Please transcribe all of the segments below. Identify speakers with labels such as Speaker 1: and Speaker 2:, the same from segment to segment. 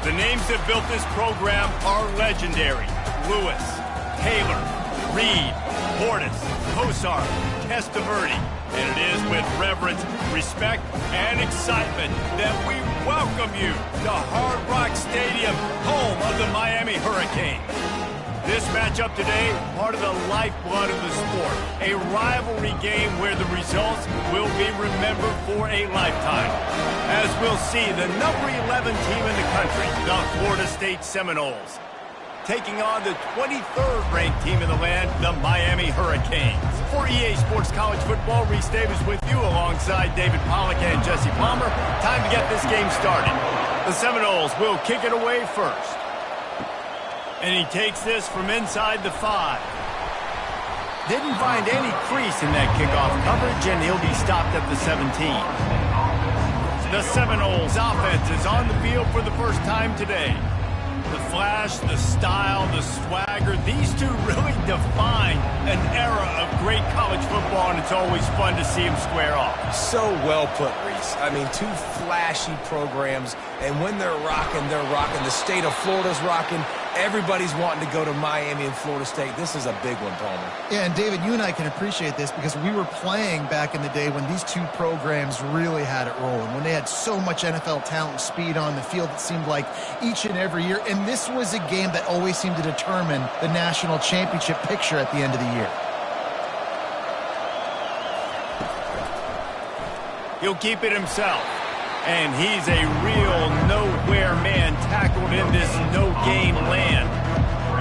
Speaker 1: The names that built this program are legendary. Lewis, Taylor, Reed, Portis, Kosar, Testaverde. And it is with reverence, respect, and excitement that we welcome you to Hard Rock Stadium, home of the Miami Hurricanes. This matchup today, part of the lifeblood of the sport. A rivalry game where the results will be remembered for a lifetime. As we'll see, the number 11 team in the country, the Florida State Seminoles, taking on the 23rd ranked team in the land, the Miami Hurricanes. For EA Sports College Football, Reese Davis with you alongside David Pollack and Jesse Palmer. Time to get this game started. The Seminoles will kick it away first. And he takes this from inside the 5. Didn't find any crease in that kickoff coverage, and he'll be stopped at the 17. The Seminoles offense is on the field for the first time today. The flash, the style, the swagger, these two really define an era of great college football, and it's always fun to see them square off.
Speaker 2: So well put, Reese. I mean, two flashy programs, and when they're rocking, they're rocking. The state of Florida's rocking. Everybody's wanting to go to Miami and Florida State. This is a big one, Palmer.
Speaker 3: Yeah, and David, you and I can appreciate this because we were playing back in the day when these two programs really had it rolling, when they had so much NFL talent and speed on the field, it seemed like each and every year. And this was a game that always seemed to determine the national championship picture at the end of the year.
Speaker 1: He'll keep it himself. And he's a real nowhere man tackled in this no-game land.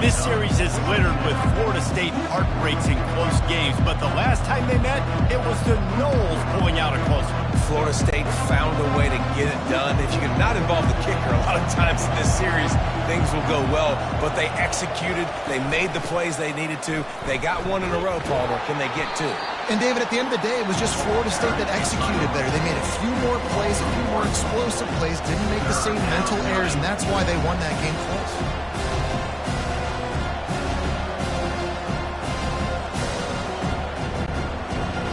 Speaker 1: This series is littered with Florida State heartbreaks in close games, but the last time they met, it was the Noles pulling out a close one.
Speaker 2: Florida State found a way to get it done. If you can not involve the kicker, a lot of times in this series, things will go well, but they executed, they made the plays they needed to. They got one in a row, Palmer. Can they get two?
Speaker 3: And, David, at the end of the day, it was just Florida State that executed better. They made a few more plays, a few more explosive plays, didn't make the same mental errors, and that's why they won that game close.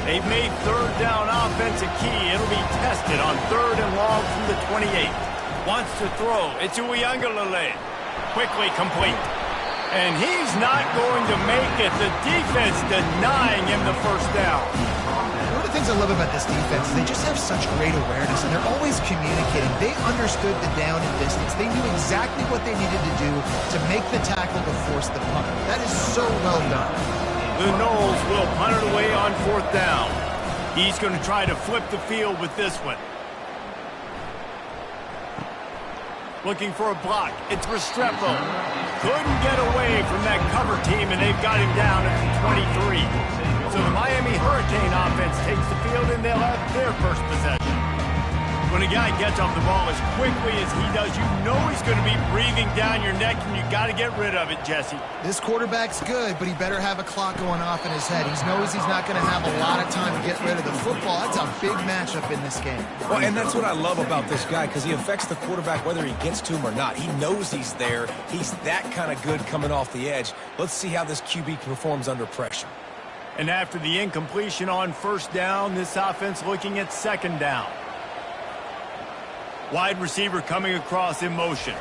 Speaker 1: They've made third down offense a key. It'll be tested on 3rd and long from the 28. Wants to throw. It's Uiagalelei. Quickly complete. And he's not going to make it. The defense denying him the first down.
Speaker 3: One of the things I love about this defense is they just have such great awareness, and they're always communicating. They understood the down and distance. They knew exactly what they needed to do to make the tackle to force the punt. That is so well done.
Speaker 1: The Noles will punt it away on 4th down. He's going to try to flip the field with this one. Looking for a block. It's Restrepo. Couldn't get away from that cover team, and they've got him down at the 23. So the Miami Hurricane offense takes the field, and they'll have their first possession. When a guy gets off the ball as quickly as he does, you know he's going to be breathing down your neck, and you got to get rid of it, Jesse.
Speaker 3: This quarterback's good, but he better have a clock going off in his head. He knows he's not going to have a lot of time to get rid of the football. That's a big matchup in this game.
Speaker 2: Well, and that's what I love about this guy, because he affects the quarterback whether he gets to him or not. He knows he's there. He's that kind of good coming off the edge. Let's see how this QB performs under pressure.
Speaker 1: And after the incompletion on 1st down, this offense looking at 2nd down. Wide receiver coming across in motion.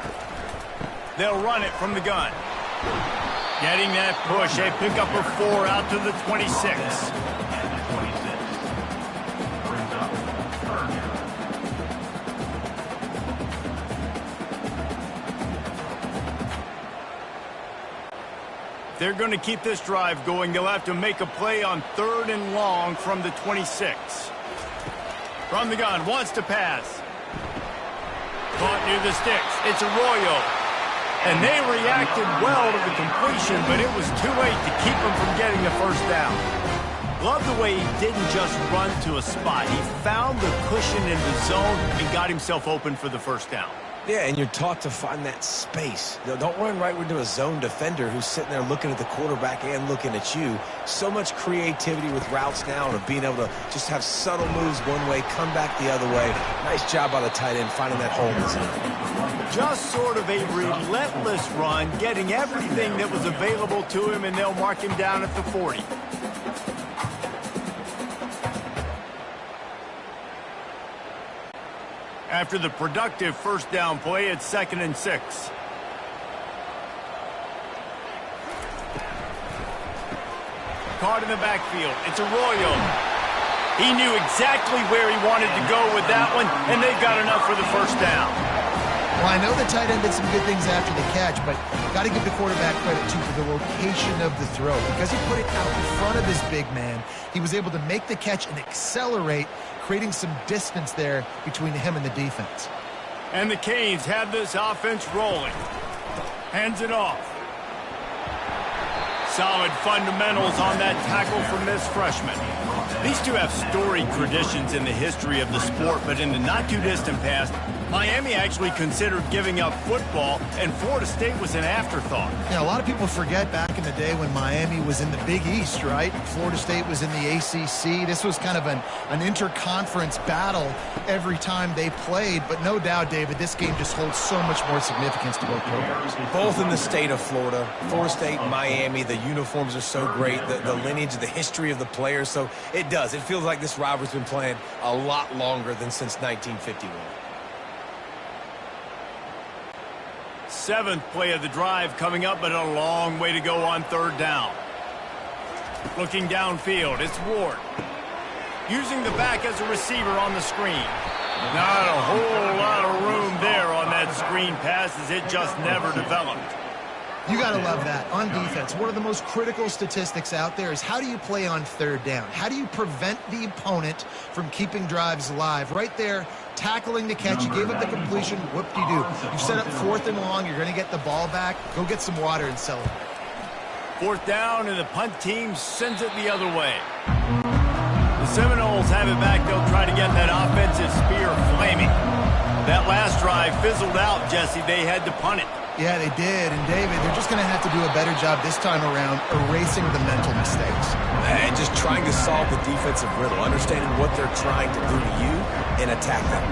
Speaker 1: They'll run it from the gun. Getting that push. A pickup of 4 out to the 26. They're going to keep this drive going. They'll have to make a play on 3rd and long from the 26. From the gun, wants to pass. Caught near the sticks. It's Arroyo. And they reacted well to the completion, but it was too late to keep them from getting the first down. Love the way he didn't just run to a spot. He found the cushion in the zone and got himself open for the first down.
Speaker 2: Yeah, and you're taught to find that space. Don't run right into a zone defender who's sitting there looking at the quarterback and looking at you. So much creativity with routes now and of being able to just have subtle moves one way, come back the other way. Nice job by the tight end finding that hole in the zone.
Speaker 1: Just sort of a relentless run, getting everything that was available to him, and they'll mark him down at the 40. After the productive first down play, it's 2nd and 6. Caught in the backfield. It's Arroyo. He knew exactly where he wanted to go with that one, and they've got enough for the first down.
Speaker 3: Well, I know the tight end did some good things after the catch, but got to give the quarterback credit, too, for the location of the throw. Because he put it out in front of his big man, he was able to make the catch and accelerate, creating some distance there between him and the defense.
Speaker 1: And the Canes have this offense rolling. Hands it off. Solid fundamentals on that tackle from this freshman. These two have storied traditions in the history of the sport, but in the not-too-distant past, Miami actually considered giving up football, and Florida State was an afterthought.
Speaker 3: Yeah, a lot of people forget back in the day when Miami was in the Big East, right? Florida State was in the ACC. This was kind of an interconference battle every time they played. But no doubt, David, this game just holds so much more significance to both programs.
Speaker 2: Both in the state of Florida. Florida State and Miami, the uniforms are so great, the lineage, the history of the players. So it does. It feels like this rivalry's been playing a lot longer than since 1951.
Speaker 1: 7th play of the drive coming up, but a long way to go on 3rd down. Looking downfield, it's Ward. Using the back as a receiver on the screen. Not a whole lot of room there on that screen pass as it just never developed.
Speaker 3: You got to love that. On defense, one of the most critical statistics out there is how do you play on 3rd down? How do you prevent the opponent from keeping drives alive? Right there, tackling the catch. You gave up the completion. Whoop-de-doo. You set up 4th and long. You're going to get the ball back. Go get some water and celebrate.
Speaker 1: 4th down, and the punt team sends it the other way. The Seminoles have it back. They'll try to get that offensive spear flaming. That last drive fizzled out, Jesse. They had to punt it.
Speaker 3: Yeah, they did. And, David, they're just going to have to do a better job this time around erasing the mental mistakes.
Speaker 2: And just trying to solve the defensive riddle, understanding what they're trying to do to you and attack them.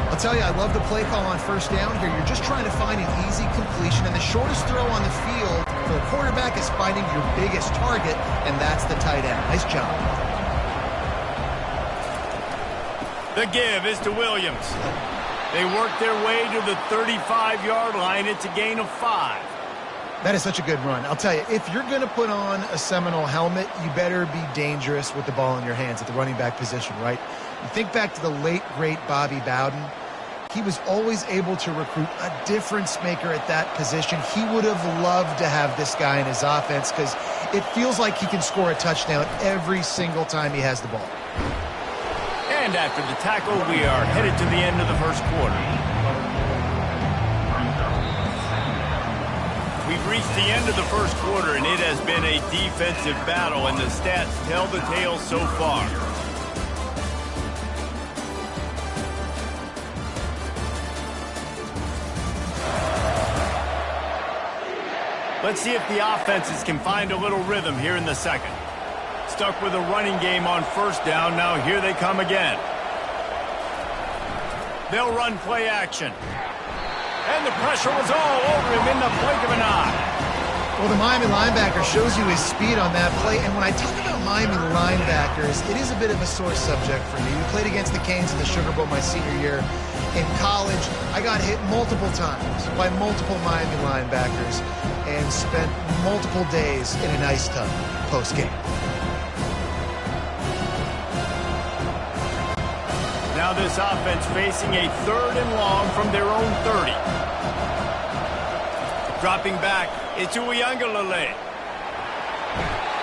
Speaker 3: I'll tell you, I love the play call on 1st down here. You're just trying to find an easy completion, and the shortest throw on the field for the quarterback is finding your biggest target, and that's the tight end. Nice job.
Speaker 1: The give is to Williams. They work their way to the 35-yard line. It's a gain of 5.
Speaker 3: That is such a good run. I'll tell you, if you're going to put on a Seminole helmet, you better be dangerous with the ball in your hands at the running back position, right? You think back to the late, great Bobby Bowden. He was always able to recruit a difference maker at that position. He would have loved to have this guy in his offense because it feels like he can score a touchdown every single time he has the ball.
Speaker 1: And after the tackle, we are headed to the end of the first quarter. We've reached the end of the first quarter, and it has been a defensive battle, and the stats tell the tale so far. Let's see if the offenses can find a little rhythm here in the second. Stuck with a running game on 1st down. Now here they come again. They'll run play action. And the pressure was all over him in the blink of an eye.
Speaker 3: Well, the Miami linebacker shows you his speed on that play. And when I talk about Miami linebackers, it is a bit of a sore subject for me. We played against the Canes in the Sugar Bowl my senior year in college. I got hit multiple times by multiple Miami linebackers and spent multiple days in an ice tub post-game.
Speaker 1: Now this offense facing a 3rd and long from their own 30. Dropping back, it's Uiagalelei.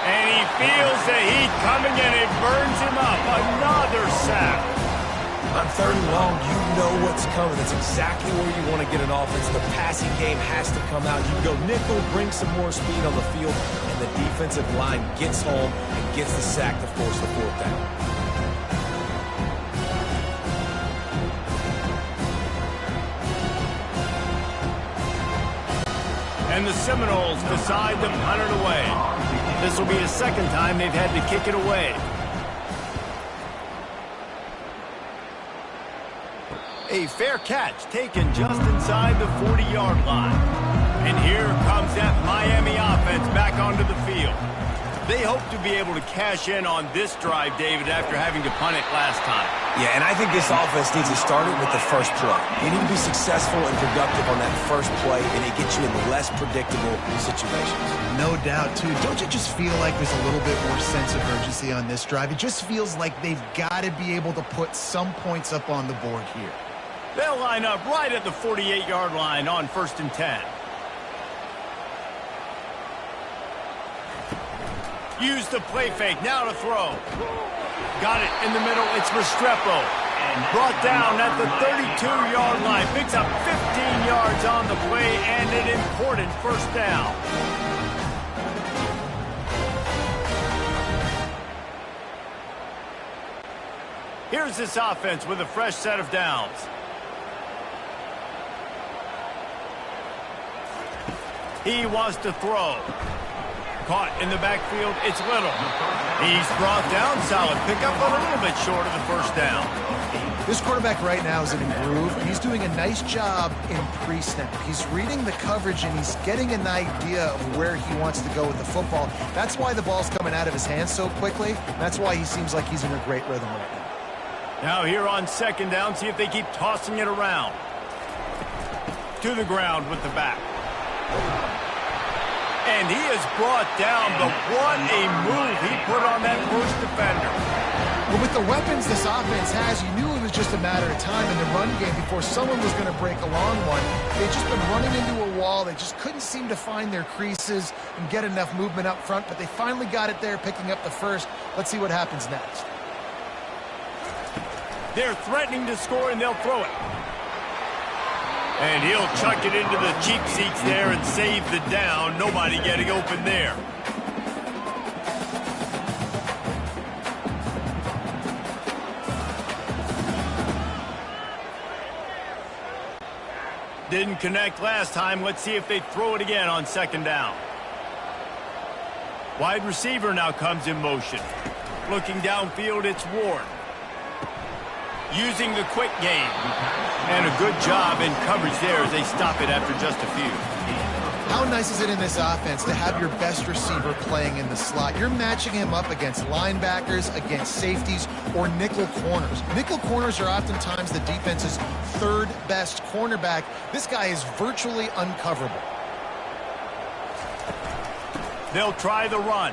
Speaker 1: And he feels the heat coming and it burns him up. Another sack.
Speaker 2: On 3rd and long, you know what's coming. It's exactly where you want to get an offense. The passing game has to come out. You go nickel, bring some more speed on the field, and the defensive line gets home and gets the sack to force the 4th down.
Speaker 1: And the Seminoles decide to punt it away. This will be the 2nd time they've had to kick it away. A fair catch taken just inside the 40-yard line. And here comes that Miami offense back onto the field. They hope to be able to cash in on this drive, David, after having to punt it last time.
Speaker 2: Yeah, and I think this offense needs to start it with the first play. You need to be successful and productive on that first play, and it gets you in less predictable situations.
Speaker 3: No doubt, too. Don't you just feel like there's a little bit more sense of urgency on this drive? It just feels like they've got to be able to put some points up on the board here.
Speaker 1: They'll line up right at the 48-yard line on 1st and 10. Use the play fake, now to throw. Got it in the middle, it's Restrepo. Brought down at the 32-yard line. Picks up 15 yards on the play and an important first down. Here's this offense with a fresh set of downs. He wants to throw. Caught in the backfield, it's Little. He's brought down, solid pickup, but a little bit short of the first down.
Speaker 3: This quarterback right now is in a groove, and he's doing a nice job in pre-snap. He's reading the coverage, and he's getting an idea of where he wants to go with the football. That's why the ball's coming out of his hands so quickly. That's why he seems like he's in a great rhythm right now.
Speaker 1: Now here on 2nd down, see if they keep tossing it around. To the ground with the back. And he is brought down, but what a move he put on that first defender.
Speaker 3: Well, with the weapons this offense has, you knew it was just a matter of time in the run game before someone was going to break a long one. They've just been running into a wall. They just couldn't seem to find their creases and get enough movement up front, but they finally got it there, picking up the first. Let's see what happens next.
Speaker 1: They're threatening to score, and they'll throw it. And he'll chuck it into the cheap seats there and save the down. Nobody getting open there. Didn't connect last time. Let's see if they throw it again on 2nd down. Wide receiver now comes in motion. Looking downfield, it's Ward. Using the quick game. And a good job in coverage there as they stop it after just a few.
Speaker 3: How nice is it in this offense to have your best receiver playing in the slot? You're matching him up against linebackers, against safeties, or nickel corners. Nickel corners are oftentimes the defense's 3rd best cornerback. This guy is virtually uncoverable.
Speaker 1: They'll try the run.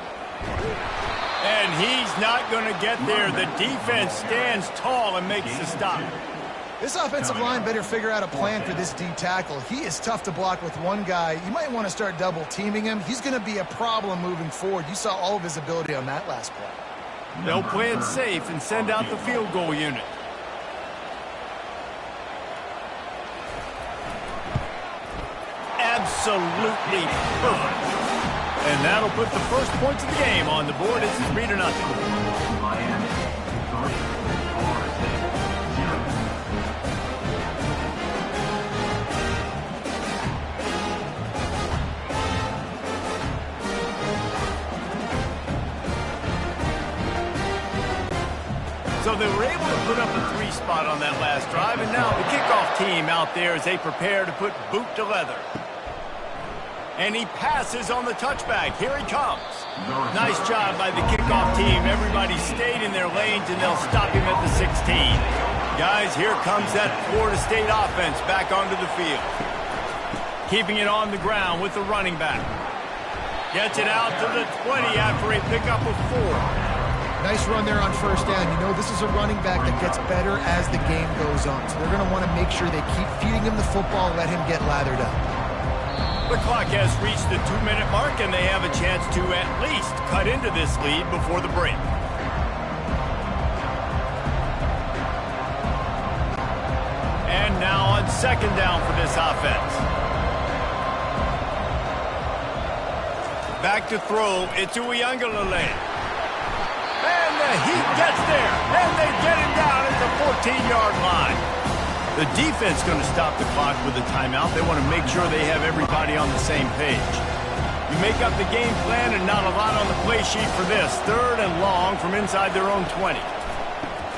Speaker 1: And he's not going to get there. The defense stands tall and makes the stop.
Speaker 3: This offensive line better figure out a plan for this D tackle. He is tough to block with one guy. You might want to start double teaming him. He's going to be a problem moving forward. You saw all of his ability on that last play.
Speaker 1: They'll play it safe and send out the field goal unit. Absolutely perfect. And that'll put the first points of the game on the board. It's 3-0. So they were able to put up a 3 spot on that last drive, and now the kickoff team out there as they prepare to put boot to leather. And he passes on the touchback. Here he comes. Nice job by the kickoff team. Everybody stayed in their lanes, and they'll stop him at the 16. Guys, here comes that Florida State offense back onto the field. Keeping it on the ground with the running back. Gets it out to the 20 after a pickup of 4.
Speaker 3: Nice run there on 1st down. You know, this is a running back that gets better as the game goes on. So they're going to want to make sure they keep feeding him the football and let him get lathered up.
Speaker 1: The clock has reached the 2-minute mark, and they have a chance to at least cut into this lead before the break. And now on 2nd down for this offense. Back to throw. It's Uiagalelei. And the Heat gets there, and they get him down at the 14-yard line. The defense going to stop the clock with a timeout. They want to make sure they have everybody on the same page. You make up the game plan and not a lot on the play sheet for this. 3rd and long from inside their own 20.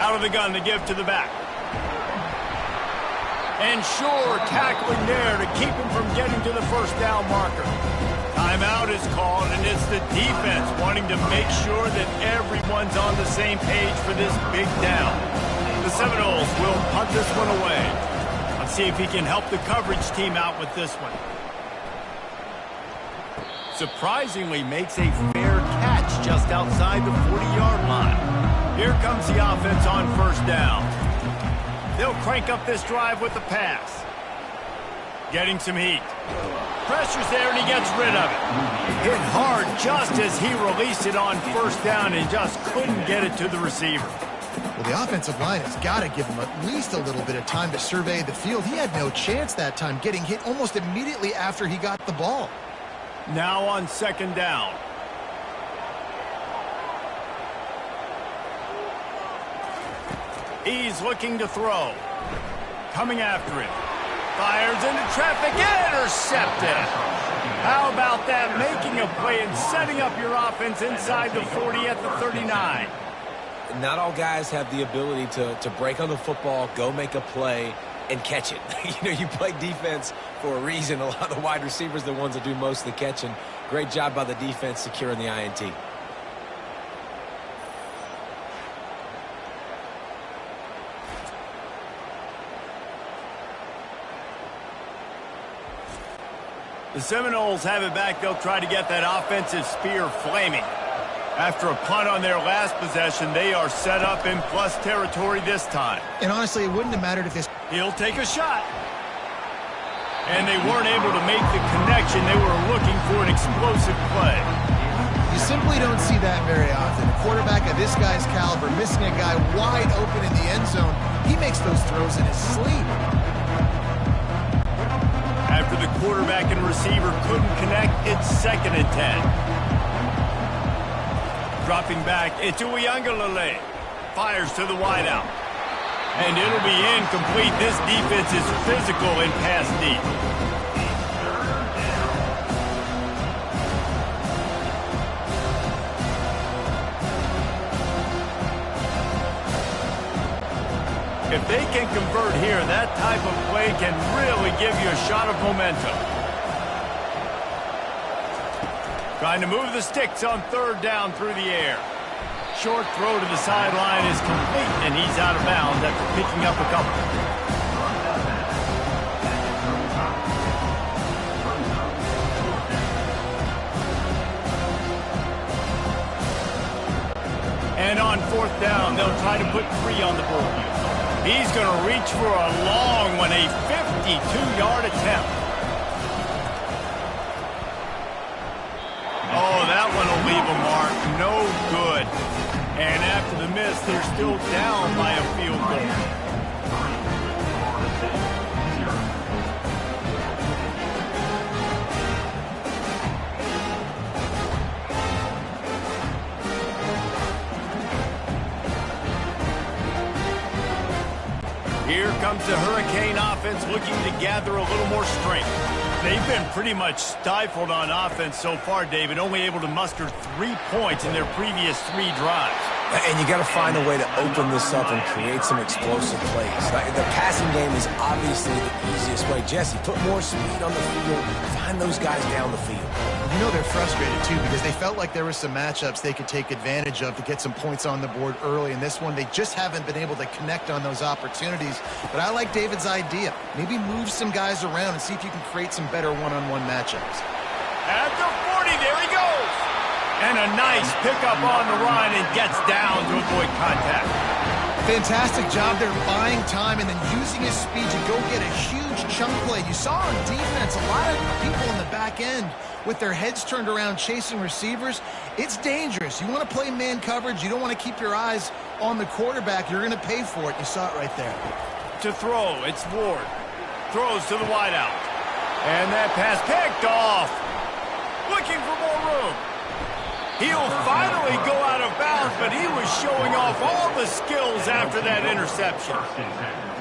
Speaker 1: Out of the gun to give to the back. And sure tackling there to keep him from getting to the 1st down marker. Time Timeout is called, and it's the defense wanting to make sure that everyone's on the same page for this big down. The Seminoles will punt this one away. Let's see if he can help the coverage team out with this one. Surprisingly makes a fair catch just outside the 40-yard line. Here comes the offense on first down. They'll crank up this drive with the pass. Getting some heat. Pressure's there, and he gets rid of it. Hit hard just as he released it on first down and just couldn't get it to the receiver.
Speaker 3: Well, the offensive line has got to give him at least a little bit of time to survey the field. He had no chance that time, getting hit almost immediately after he got the ball.
Speaker 1: Now on second down. He's looking to throw. Coming after him. Fires into traffic, intercepted. How about that? Making a play and setting up your offense inside the 40 at the 39.
Speaker 2: Not all guys have the ability to break on the football, go make a play, and catch it. You play defense for a reason. A lot of the wide receivers are the ones that do most of the catching. Great job by the defense securing the INT.
Speaker 1: The Seminoles have it back. They'll try to get that offensive spear flaming. After a punt on their last possession, they are set up in plus territory this time.
Speaker 3: And honestly, it wouldn't have mattered if this...
Speaker 1: He'll take a shot. And they weren't able to make the connection. They were looking for an explosive play.
Speaker 3: You simply don't see that very often. A quarterback of this guy's caliber missing a guy wide open in the end zone. He makes those throws in his sleep.
Speaker 1: After the quarterback and receiver couldn't connect, it's 2nd and 10. Dropping back, it's Uiagalelei. Fires to the wideout. And it'll be incomplete. This defense is physical in pass deep. If they can convert here, that type of play can really give you a shot of momentum. Trying to move the sticks on 3rd down through the air. Short throw to the sideline is complete, and he's out of bounds after picking up a couple. And on 4th down, they'll try to put 3 on the board. He's going to reach for a long one, a 52-yard attempt. Oh, that one will leave a mark. No good. And after the miss, they're still down by a field goal. Here comes the Hurricane offense looking to gather a little more strength. They've been pretty much stifled on offense so far, David, only able to muster 3 points in their previous 3 drives.
Speaker 2: And you got to find a way to open this up and create some explosive plays. The passing game is obviously the easiest way. Jesse, put more speed on the field. Find those guys down the field.
Speaker 3: You know they're frustrated, too, because they felt like there were some matchups they could take advantage of to get some points on the board early. In this one, they just haven't been able to connect on those opportunities. But I like David's idea. Maybe move some guys around and see if you can create some better one-on-one matchups.
Speaker 1: At the 40, there he goes. And a nice pickup on the run and gets down to avoid contact.
Speaker 3: Fantastic job there buying time and then using his speed to go get a huge chunk play. You saw on defense a lot of people in the back end with their heads turned around chasing receivers. It's dangerous. You want to play man coverage. You don't want to keep your eyes on the quarterback. You're going to pay for it. You saw it right there.
Speaker 1: To throw, it's Ward. Throws to the wideout. And that pass picked off. Looking for more room. He'll finally go out of bounds, but he was showing off all the skills after that interception.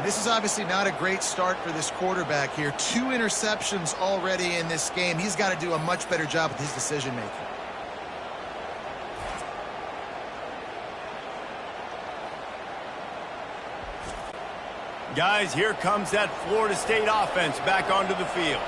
Speaker 3: This is obviously not a great start for this quarterback here. 2 interceptions already in this game. He's got to do a much better job with his decision-making.
Speaker 1: Guys, here comes that Florida State offense back onto the field.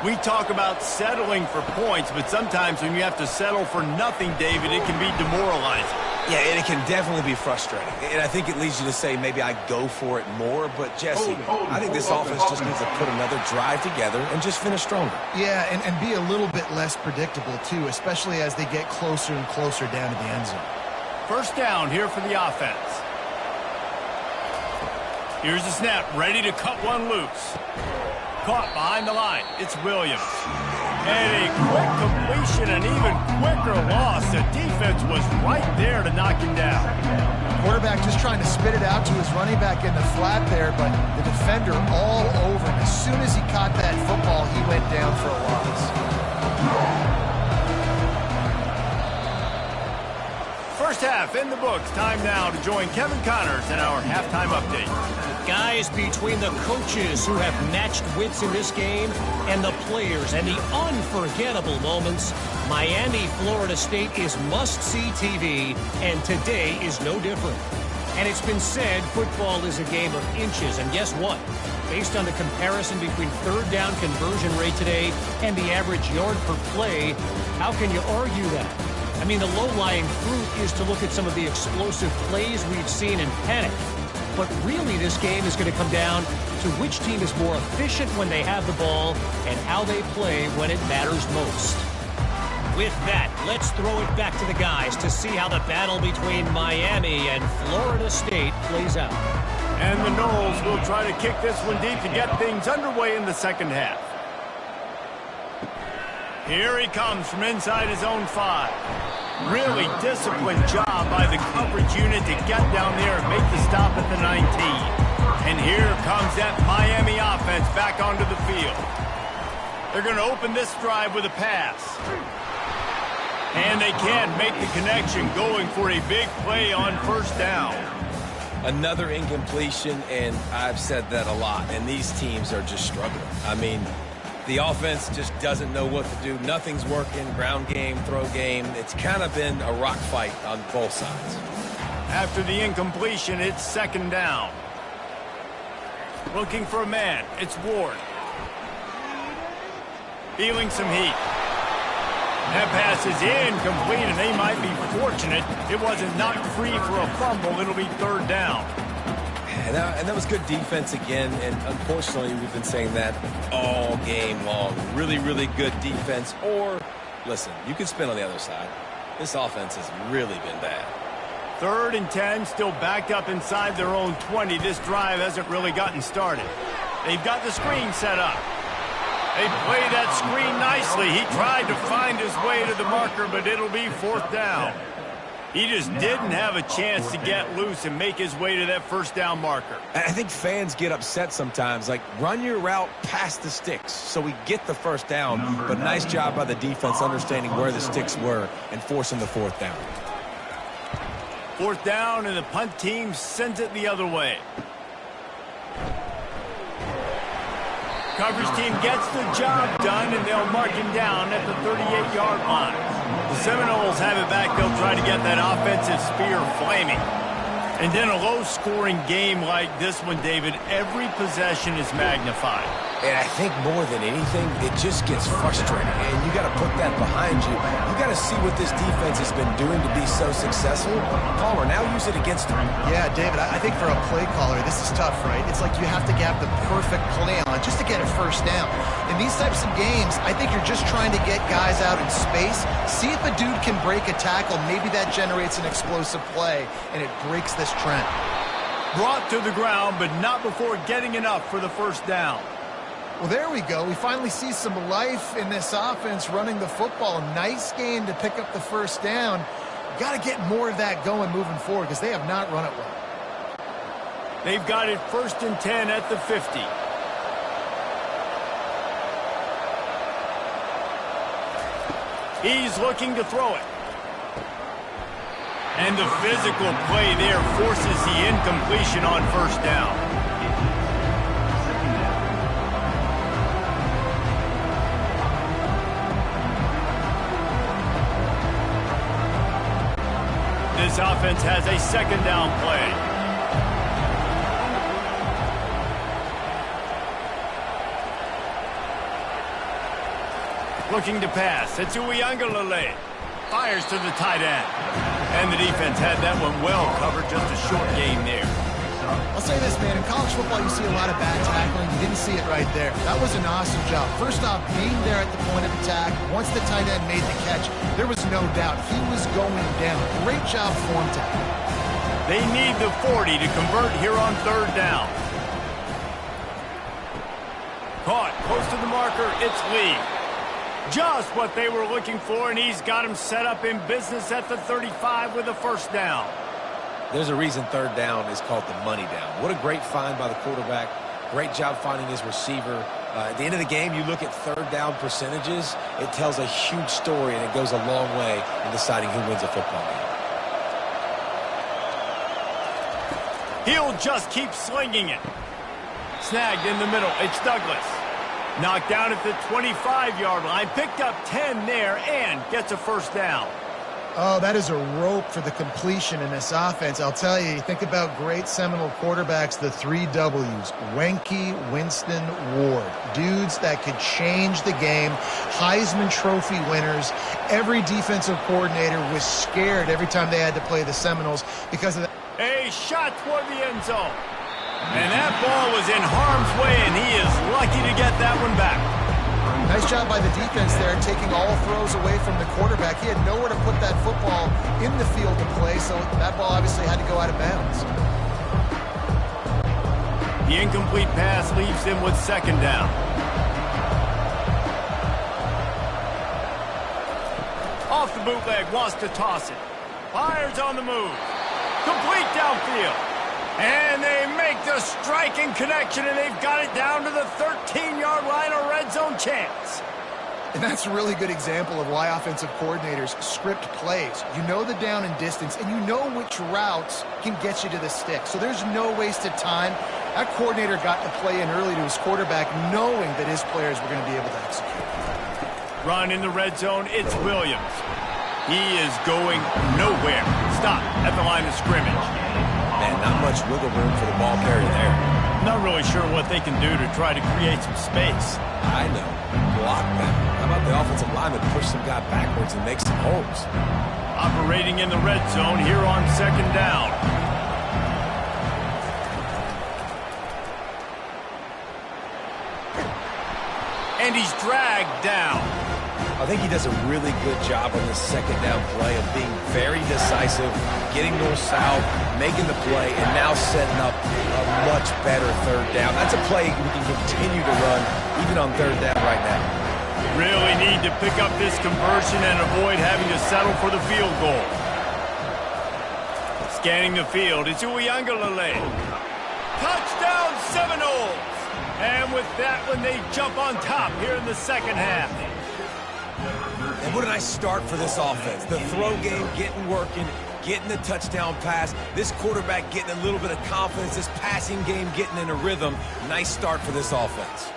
Speaker 1: We talk about settling for points, but sometimes when you have to settle for nothing, David, it can be demoralizing.
Speaker 2: Yeah, and it can definitely be frustrating. And I think it leads you to say maybe I go for it more. But, Jesse, I think this offense just needs to put another drive together and just finish stronger.
Speaker 3: Yeah, and be a little bit less predictable, too, especially as they get closer and closer down to the end zone.
Speaker 1: First down here for the offense. Here's the snap, ready to cut one loose. Caught behind the line. It's Williams. And a quick completion, an even quicker loss. The defense was right there to knock him down.
Speaker 3: Quarterback just trying to spit it out to his running back in the flat there, but the defender all over him. As soon as he caught that football, he went down for a loss.
Speaker 1: First half in the books. Time now to join Kevin Connors in our halftime update.
Speaker 4: Guys, between the coaches who have matched wits in this game and the players and the unforgettable moments, Miami, Florida State is must-see TV, and today is no different. And it's been said football is a game of inches, and guess what? Based on the comparison between third down conversion rate today and the average yard per play, how can you argue that? I mean, the low-lying fruit is to look at some of the explosive plays we've seen in panic. But really, this game is going to come down to which team is more efficient when they have the ball and how they play when it matters most. With that, let's throw it back to the guys to see how the battle between Miami and Florida State plays out.
Speaker 1: And the Noles will try to kick this one deep to get things underway in the second half. Here he comes from inside his own 5. Really disciplined job by the coverage unit to get down there and make the stop at the 19. And here comes that Miami offense back onto the field. They're going to open this drive with a pass. And they can't make the connection, going for a big play on first down.
Speaker 2: Another incompletion, and I've said that a lot, and these teams are just struggling. I mean, the offense just doesn't know what to do. Nothing's working. Ground game, throw game. It's kind of been a rock fight on both sides.
Speaker 1: After the incompletion, it's second down. Looking for a man. It's Ward. Feeling some heat. That pass is incomplete, and they might be fortunate it wasn't knocked free for a fumble. It'll be third down.
Speaker 2: And that was good defense again, and unfortunately we've been saying that all game long. Really, really good defense. Or, listen, you can spin on the other side. This offense has really been bad.
Speaker 1: 3rd and 10, still backed up inside their own 20. This drive hasn't really gotten started. They've got the screen set up. They play that screen nicely. He tried to find his way to the marker, but it'll be 4th down. He just didn't have a chance to get loose and make his way to that first down marker.
Speaker 2: I think fans get upset sometimes, like run your route past the sticks so we get the first down, but nice job by the defense understanding where the sticks were and forcing the 4th down.
Speaker 1: 4th down, and the punt team sends it the other way. Coverage team gets the job done, and they'll mark him down at the 38-yard line. The Seminoles have it back. They'll try to get that offensive spear flaming. And then a low-scoring game like this one, David, every possession is magnified.
Speaker 2: And I think more than anything, it just gets frustrating. And you got to put that behind you. You got to see what this defense has been doing to be so successful. Caller, now use it against them.
Speaker 3: Yeah, David, I think for a play caller, this is tough, right? It's like you have to have the perfect play on just to get a first down. In these types of games, I think you're just trying to get guys out in space, see if a dude can break a tackle. Maybe that generates an explosive play, and it breaks this trend.
Speaker 1: Brought to the ground, but not before getting enough for the first down.
Speaker 3: Well, there we go. We finally see some life in this offense running the football. Nice game to pick up the first down. Got to get more of that going moving forward because they have not run it well.
Speaker 1: They've got it 1st and 10 at the 50. He's looking to throw it. And the physical play there forces the incompletion on first down. This offense has a second down play. Looking to pass. It's Uiagalelei. Fires to the tight end. And the defense had that one well covered. Just a short game there.
Speaker 3: I'll say this, man. In college football, you see a lot of bad tackling. You didn't see it right there. That was an awesome job. First off, being there at the point of attack. Once the tight end made the catch, there was no doubt he was going down. Great job form tackle.
Speaker 1: They need the 40 to convert here on third down. Caught close to the marker. It's Lee. Just what they were looking for, and he's got him set up in business at the 35 with a first down.
Speaker 2: There's a reason third down is called the money down. What a great find by the quarterback. Great job finding his receiver. At the end of the game, you look at third down percentages. It tells a huge story, and it goes a long way in deciding who wins a football game.
Speaker 1: He'll just keep slinging it. Snagged in the middle. It's Douglas. Knocked down at the 25-yard line. Picked up 10 there and gets a first down.
Speaker 3: Oh, that is a rope for the completion in this offense. I'll tell you, think about great Seminole quarterbacks, the 3 W's. Wenke, Winston, Ward. Dudes that could change the game. Heisman Trophy winners. Every defensive coordinator was scared every time they had to play the Seminoles because of that.
Speaker 1: A shot toward the end zone. And that ball was in harm's way, and he is lucky to get that one back.
Speaker 3: Nice job by the defense there, taking all throws away from the quarterback. He had nowhere to put that football in the field to play, so that ball obviously had to go out of bounds.
Speaker 1: The incomplete pass leaves him with second down. Off the bootleg, wants to toss it. Fires on the move. Complete downfield. And they make the striking connection, and they've got it down to the 13-yard line, a red zone chance.
Speaker 3: And that's a really good example of why offensive coordinators script plays. You know the down and distance, and you know which routes can get you to the stick. So there's no wasted time. That coordinator got the play in early to his quarterback, knowing that his players were going to be able to execute.
Speaker 1: Run in the red zone, it's Williams. He is going nowhere. Stop at the line of scrimmage.
Speaker 2: Man, not much wiggle room for the ball carrier there.
Speaker 1: Not really sure what they can do to try to create some space.
Speaker 2: I know. Block them. How about the offensive lineman push some guy backwards and make some holes?
Speaker 1: Operating in the red zone here on second down. And he's dragged down.
Speaker 2: I think he does a really good job on this second down play of being very decisive, getting north-south, making the play, and now setting up a much better third down. That's a play we can continue to run even on third down right now.
Speaker 1: Really need to pick up this conversion and avoid having to settle for the field goal. Scanning the field, it's Uiagalelei. Touchdown Seminoles! And with that one, they jump on top here in the second half.
Speaker 2: And what a nice start for this offense. The throw game getting working, getting the touchdown pass. This quarterback getting a little bit of confidence. This passing game getting in a rhythm. Nice start for this offense.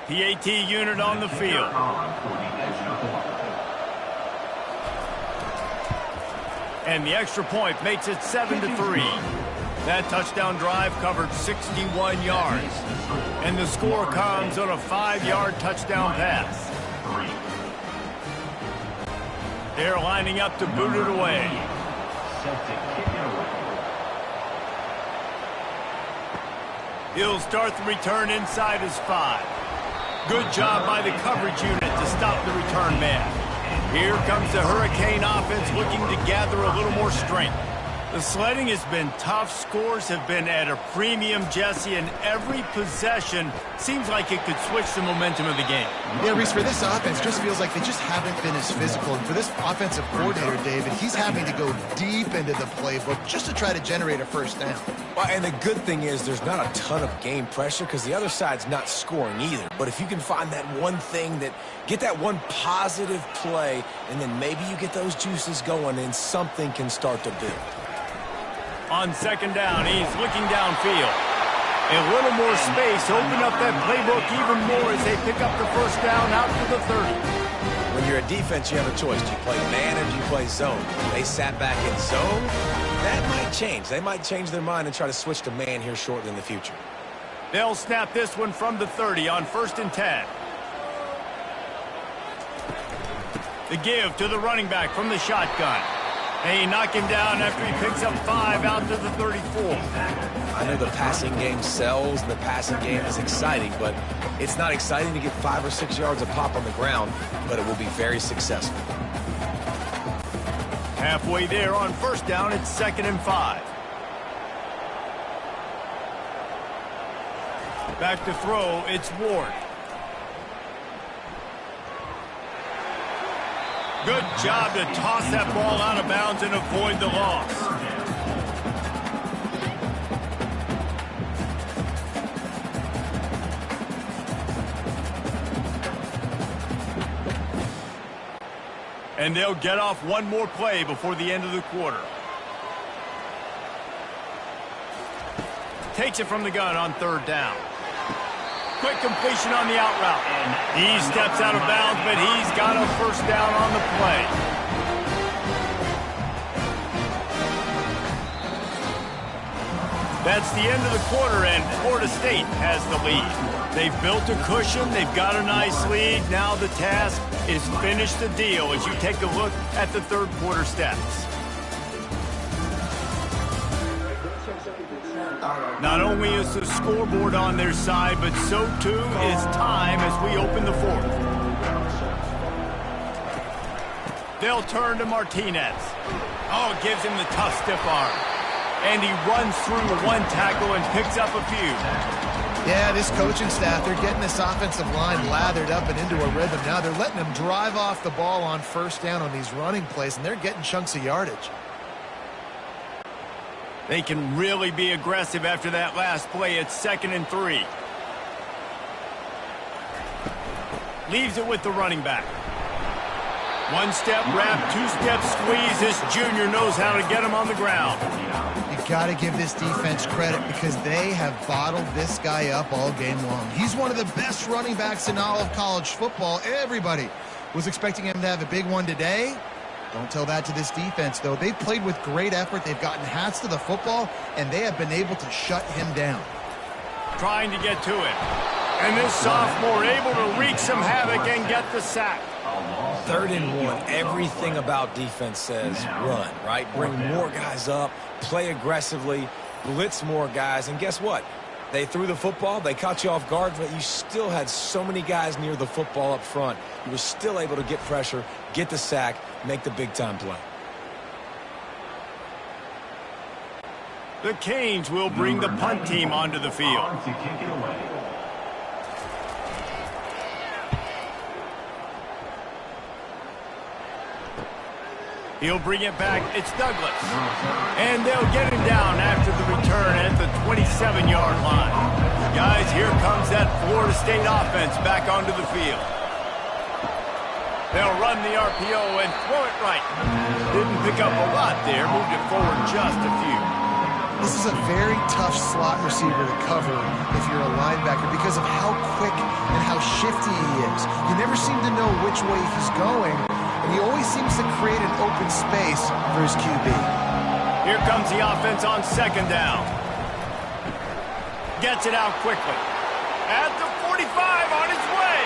Speaker 1: PAT unit on the field. And the extra point makes it 7-3. That touchdown drive covered 61 yards. And the score comes on a 5-yard touchdown pass. They're lining up to boot it away. He'll start the return inside his 5. Good job by the coverage unit to stop the return man. Here comes the Hurricane offense looking to gather a little more strength. The sledding has been tough. Scores have been at a premium, Jesse, and every possession seems like it could switch the momentum of the game.
Speaker 3: Yeah, Reese, for this offense, just feels like they just haven't been as physical. And for this offensive coordinator, David, he's having to go deep into the playbook just to try to generate a first down.
Speaker 2: Well, and the good thing is there's not a ton of game pressure because the other side's not scoring either. But if you can find that one thing that get that one positive play, and then maybe you get those juices going and something can start to build.
Speaker 1: On second down, he's looking downfield. A little more space, open up that playbook even more as they pick up the first down out to the 30.
Speaker 2: When you're a defense, you have a choice. Do you play man or do you play zone? They sat back in zone. That might change. They might change their mind and try to switch to man here shortly in the future.
Speaker 1: They'll snap this one from the 30 on 1st and 10. The give to the running back from the shotgun. They knock him down after he picks up 5 out to the 34.
Speaker 2: I know the passing game sells, the passing game is exciting, but it's not exciting to get 5 or 6 yards of pop on the ground, but it will be very successful.
Speaker 1: Halfway there on 1st down, it's 2nd and 5. Back to throw, it's Ward. Good job to toss that ball out of bounds and avoid the loss. And they'll get off one more play before the end of the quarter. Takes it from the gun on 3rd down. Quick completion on the out route. He steps out of bounds, but he's got a 1st down on the play. That's the end of the quarter, and Florida State has the lead. They've built a cushion. They've got a nice lead. Now the task is finish the deal as you take a look at the 3rd quarter stats. Not only is the scoreboard on their side, but so too is time as we open the 4th. They'll turn to Martinez. Oh, gives him the tough stiff arm. And he runs through one tackle and picks up a few.
Speaker 3: Yeah, this coaching staff, they're getting this offensive line lathered up and into a rhythm. Now they're letting them drive off the ball on 1st down on these running plays, and they're getting chunks of yardage.
Speaker 1: They can really be aggressive after that last play. It's 2nd and 3. Leaves it with the running back. 1-step wrap, 2-step squeeze. This junior knows how to get him on the ground.
Speaker 3: You got to give this defense credit because they have bottled this guy up all game long. He's one of the best running backs in all of college football. Everybody was expecting him to have a big one today. Don't tell that to this defense, though. They've played with great effort. They've gotten hats to the football, and they have been able to shut him down.
Speaker 1: Trying to get to it. And this sophomore able to wreak some havoc and get the sack.
Speaker 2: 3rd and 1. Everything about defense says run, right? Bring more guys up, play aggressively, blitz more guys, and guess what? They threw the football, they caught you off guard, but you still had so many guys near the football up front. You were still able to get pressure, get the sack, make the big-time play.
Speaker 1: The Canes will bring the punt team onto the field. He'll bring it back. It's Douglas. And they'll get him down after the return at the 27-yard line. Guys, here comes that Florida State offense back onto the field. They'll run the RPO and throw it right. Didn't pick up a lot there. Moved it forward just a few.
Speaker 3: This is a very tough slot receiver to cover if you're a linebacker because of how quick and how shifty he is. You never seem to know which way he's going, and he always seems to create an open space for his QB.
Speaker 1: Here comes the offense on 2nd down. Gets it out quickly. At the 45 on its way.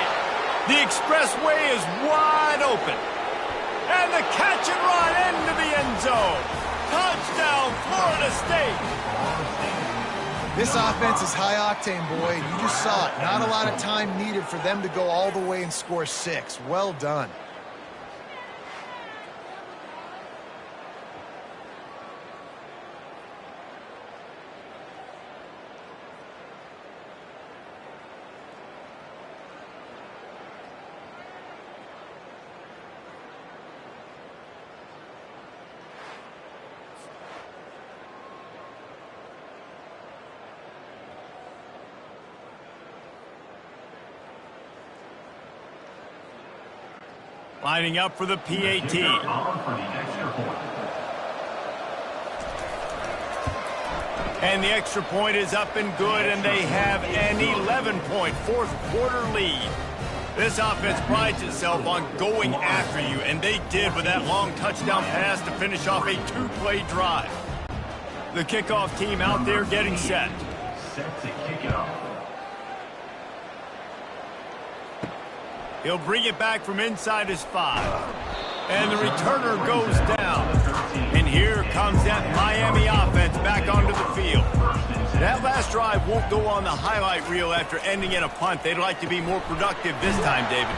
Speaker 1: The expressway is wide open. And the catch and run into the end zone. Touchdown, Florida State.
Speaker 3: This offense is high octane, boy, and you just saw it. Not a lot of time needed for them to go all the way and score 6. Well done.
Speaker 1: Lining up for the PAT. And the extra point is up and good, and they have an 11-point fourth-quarter lead. This offense prides itself on going after you, and they did with that long touchdown pass to finish off a two-play drive. The kickoff team out there getting set.
Speaker 5: Set to kick it off.
Speaker 1: He'll bring it back from inside his 5. And the returner goes down. And here comes that Miami offense back onto the field. That last drive won't go on the highlight reel after ending in a punt. They'd like to be more productive this time, David.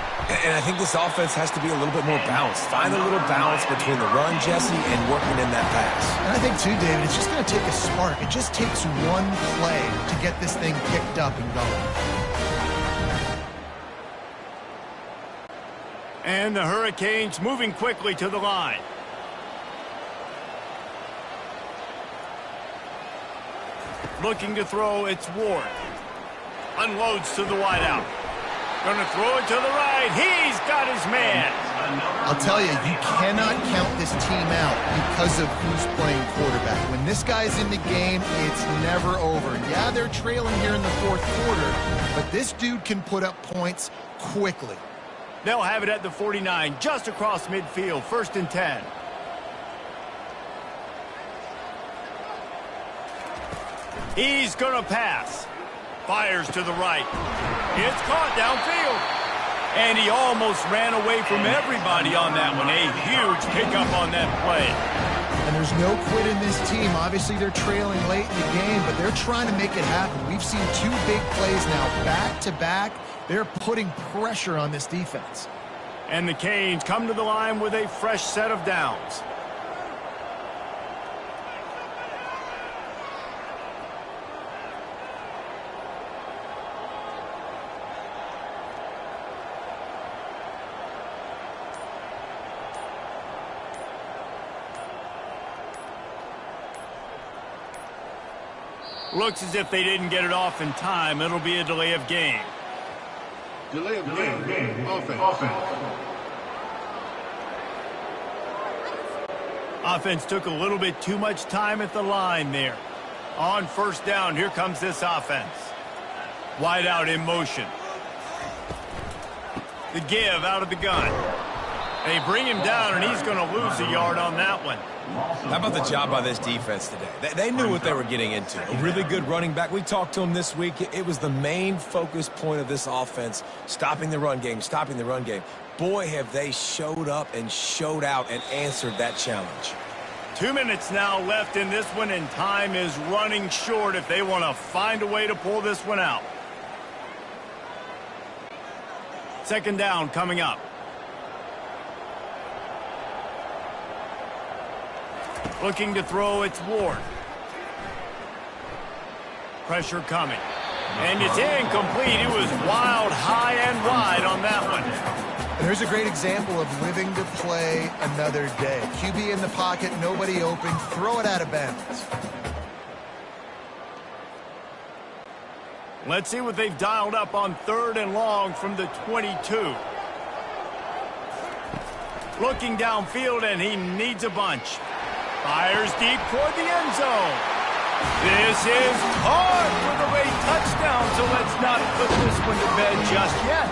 Speaker 2: And I think this offense has to be a little bit more balanced. Find a little balance between the run, Jesse, and working in that pass.
Speaker 3: And I think, too, David, it's just going to take a spark. It just takes one play to get this thing picked up and going.
Speaker 1: And the Hurricanes moving quickly to the line. Looking to throw, it's Ward. Unloads to the wideout. Going to throw it to the right. He's got his man.
Speaker 3: I'll tell you, you cannot count this team out because of who's playing quarterback. When this guy's in the game, it's never over. Yeah, they're trailing here in the fourth quarter, but this dude can put up points quickly.
Speaker 1: They'll have it at the 49, just across midfield, 1st and 10. He's going to pass. Fires to the right. It's caught downfield. And he almost ran away from everybody on that one. A huge pickup on that play.
Speaker 3: And there's no quit in this team. Obviously, they're trailing late in the game, but they're trying to make it happen. We've seen 2 big plays now, back-to-back. They're putting pressure on this defense.
Speaker 1: And the Canes come to the line with a fresh set of downs. Looks as if they didn't get it off in time. It'll be a delay of game.
Speaker 6: Delay of game. Offense.
Speaker 1: Offense took a little bit too much time at the line there. On 1st down, here comes this offense. Wide out in motion. The give out of the gun. They bring him down, and he's going to lose a yard on that one.
Speaker 2: How about the job by this defense today? They knew what they were getting into. A really good running back. We talked to him this week. It was the main focus point of this offense, stopping the run game. Boy, have they showed up and showed out and answered that challenge.
Speaker 1: 2 minutes now left in this one, and time is running short if they want to find a way to pull this one out. 2nd down coming up. Looking to throw, it's Ward. Pressure coming. And it's incomplete. It was wild, high and wide on that one.
Speaker 3: And there's a great example of living to play another day. QB in the pocket, nobody open, throw it out of bounds.
Speaker 1: Let's see what they've dialed up on 3rd and long from the 22. Looking downfield, and he needs a bunch. Fires deep toward the end zone. This is caught for the late touchdown, so let's not put this one to bed just yet.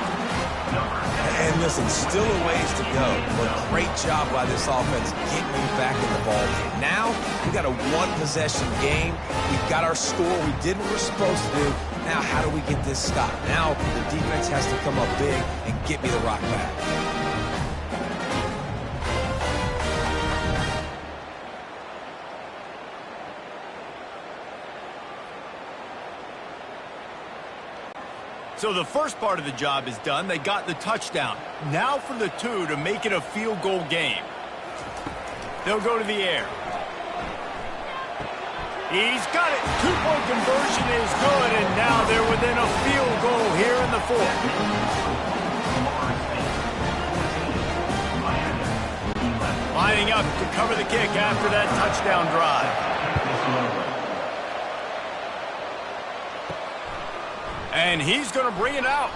Speaker 2: And listen, still a ways to go, but great job by this offense getting you back in the ball game. Now, we got a one-possession game. We've got our score. We did what we're supposed to do. Now, how do we get this stopped? Now, the defense has to come up big and get me the rock back.
Speaker 1: So the first part of the job is done. They got the touchdown. Now for the 2 to make it a field goal game. They'll go to the air. He's got it. 2-point conversion is good, and now they're within a field goal here in the 4th. Lining up to cover the kick after that touchdown drive. And he's going to bring it out.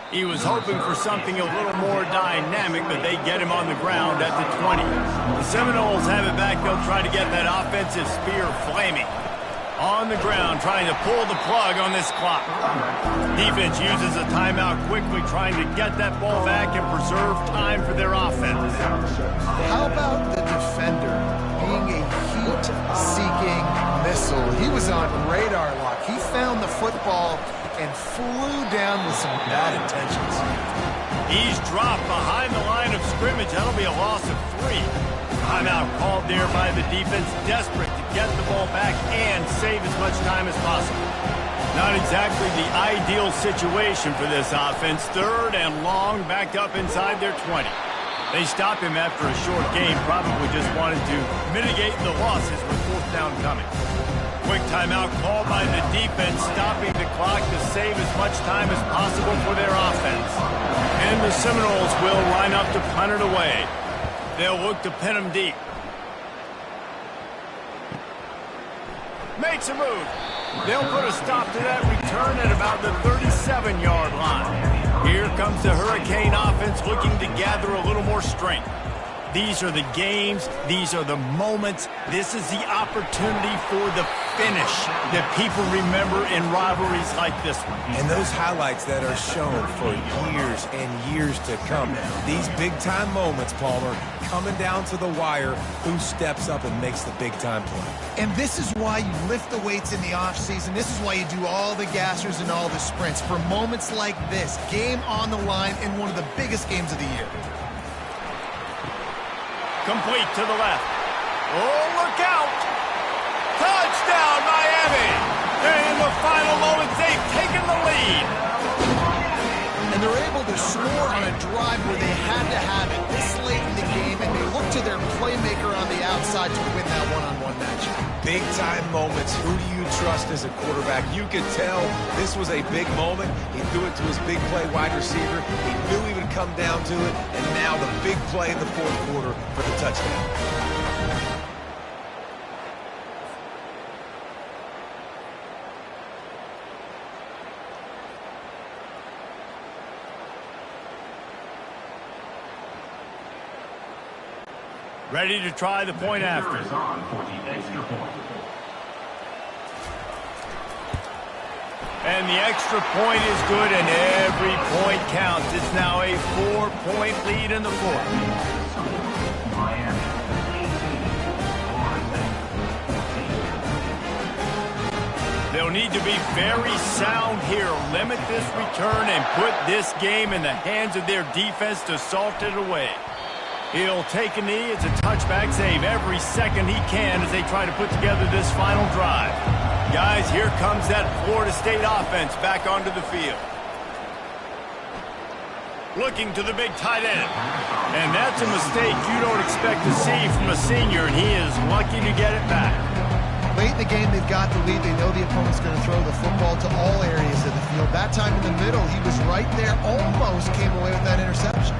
Speaker 1: He was hoping for something a little more dynamic, but they get him on the ground at the 20. The Seminoles have it back. They'll try trying to get that offensive spear flaming. On the ground, trying to pull the plug on this clock. Defense uses a timeout quickly, trying to get that ball back and preserve time for their offense.
Speaker 3: How about the defender being a heat-seeking missile? He was on radar lock. He found the football and flew down with some bad intentions.
Speaker 1: He's dropped behind the line of scrimmage. That'll be a loss of 3. Timeout called there by the defense, desperate to get the ball back and save as much time as possible. Not exactly the ideal situation for this offense. 3rd and long, backed up inside their 20. They stopped him after a short game, probably just wanted to mitigate the losses with 4th down coming. Quick timeout called by the defense, stopping the clock to save as much time as possible for their offense. And the Seminoles will line up to punt it away. They'll look to pin him deep. Makes a move. They'll put a stop to that return at about the 37-yard line. Here comes the Hurricane offense looking to gather a little more strength. These are the games. These are the moments. This is the opportunity for the finish that people remember in rivalries like this one.
Speaker 2: And those highlights that are shown for years and years to come. These big-time moments, Palmer, coming down to the wire, who steps up and makes the big-time play.
Speaker 3: And this is why you lift the weights in the offseason. This is why you do all the gassers and all the sprints. For moments like this, game on the line in one of the biggest games of the year.
Speaker 1: Complete to the left. Oh, look out! Touchdown, Miami! And in the final moments, they've taken the lead.
Speaker 3: And they're able to score on a drive where they had to have it this late in the game, and they look to their playmaker on the outside to win that one-on-one matchup.
Speaker 2: Big-time moments. Who do you trust as a quarterback? You could tell this was a big moment. He threw it to his big play wide receiver. He knew he would come down to it, and now the big play in the 4th quarter for the touchdown.
Speaker 1: Ready to try the point after.
Speaker 5: Is on for the extra point.
Speaker 1: And the extra point is good, and every point counts. It's now a 4-point lead in the 4th.
Speaker 5: Miami.
Speaker 1: They'll need to be very sound here. Limit this return and put this game in the hands of their defense to salt it away. He'll take a knee. It's a touchback save every second he can as they try to put together this final drive. Guys, here comes that Florida State offense back onto the field. Looking to the big tight end. And that's a mistake you don't expect to see from a senior, and he is lucky to get it back.
Speaker 3: Late in the game, they've got the lead. They know the opponent's going to throw the football to all areas of the field. That time in the middle, he was right there, almost came away with that interception.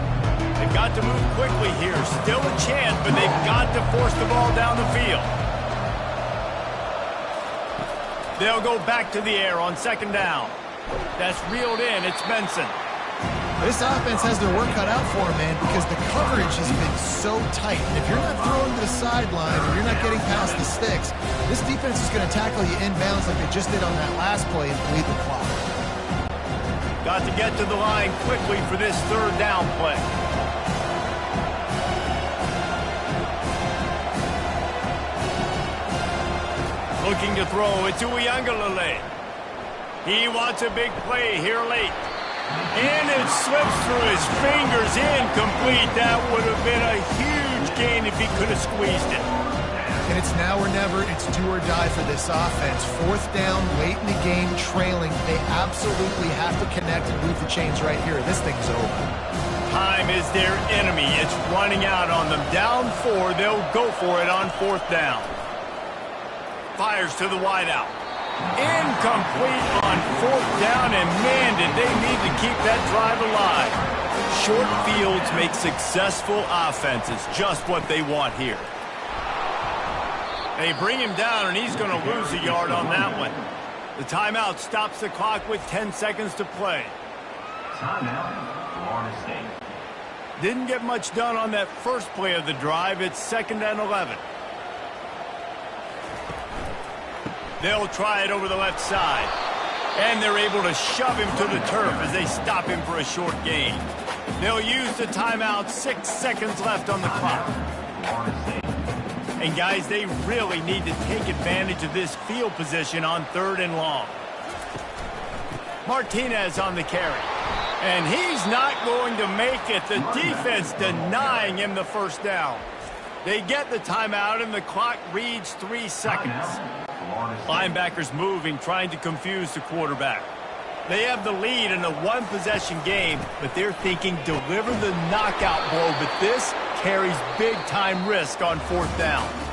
Speaker 1: They've got to move quickly here. Still a chance, but they've got to force the ball down the field. They'll go back to the air on 2nd down. That's reeled in. It's Benson.
Speaker 3: This offense has their work cut out for them, man, because the coverage has been so tight. And if you're not throwing to the sideline or you're not getting past the sticks, this defense is going to tackle you inbounds like they just did on that last play and bleed the clock.
Speaker 1: Got to get to the line quickly for this 3rd down play. Looking to throw it to Uiagalelei. He wants a big play here late. And it slips through his fingers, incomplete. That would have been a huge gain if he could have squeezed it.
Speaker 3: And it's now or never. It's do or die for this offense. 4th down, late in the game, trailing. They absolutely have to connect and move the chains right here. This thing's over.
Speaker 1: Time is their enemy. It's running out on them. Down 4, they'll go for it on 4th down. Fires to the wideout. Incomplete on 4th down, and man, did they need to keep that drive alive. Short fields make successful offenses, just what they want here. They bring him down, and he's going to lose a yard on that one. The timeout stops the clock with 10 seconds to play.
Speaker 5: Timeout, Florida State.
Speaker 1: Didn't get much done on that first play of the drive. It's 2nd and 11. They'll try it over the left side. And they're able to shove him to the turf as they stop him for a short gain. They'll use the timeout, 6 seconds left on the clock. And guys, they really need to take advantage of this field position on 3rd and long. Martinez on the carry. And he's not going to make it. The defense denying him the first down. They get the timeout and the clock reads 3 seconds. Linebackers moving, trying to confuse the quarterback. They have the lead in a one-possession game, but they're thinking deliver the knockout blow, but this carries big-time risk on 4th down.